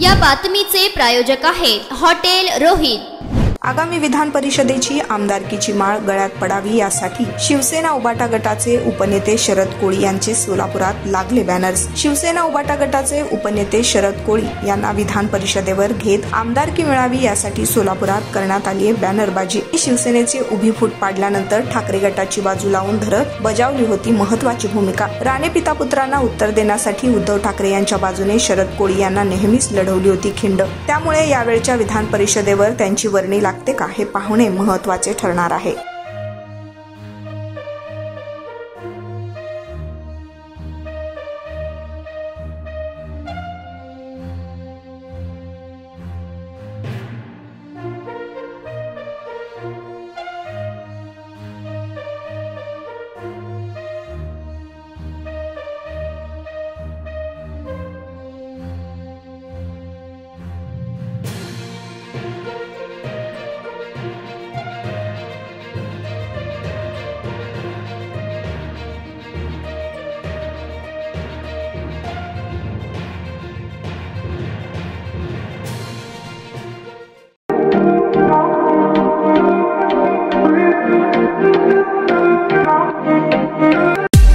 या बातमीचे प्रायोजक आहेत हॉटेल रोहित। आगामी विधान परिषदेची आमदारकीची माळ गळ्यात पडावी यासाठी शिवसेना उबाटा गटाचे उपनेते शरद कोळी यांचे सोलापुरात लागले बॅनर्स। शिवसेना उबाटा गटाचे उपनेते शरद कोळी यांना विधान परिषदेवर घेत आमदारकी मिळावी यासाठी सोलापुरात करण्यात आली आहे बॅनरबाजी। शिवसेनेचे उभी फूट पाडल्यानंतर ठाकरे गटाची बाजू लावून धरत बजावली होती महत्वाची भूमिका। राणे पिता पुत्रांना उत्तर देण्यासाठी उद्धव ठाकरे यांच्या बाजूने शरद कोळी यांना नेहमीच लढवली होती खिंड। त्यामुळे यावेळच्या विधान परिषदेवर त्यांची वर्णी लागते का हे पाहणे महत्त्वाचे ठरणार आहे।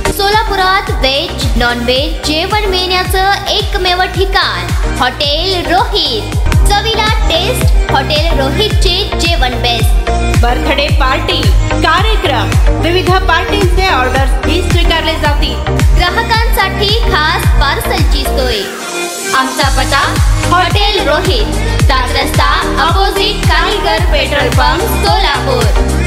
सोलापुरात वेज नॉन वेज जेवण मिळण्याचं एकमेव ठिकाण हॉटेल रोहित। चवीला टेस्ट हॉटेल रोहितचे जेवण बेस्ट। बर्थडे पार्टी कार्यक्रम विविध पार्टींचे ऑर्डर्स ही स्वीकारले जातील। ग्राहकांसाठी खास पार्सलची सोय। आमचा पत्ता हॉटेल रोहित, 7 रस्ता अपोजिट कारीगर पेट्रोल पंप सोलापूर।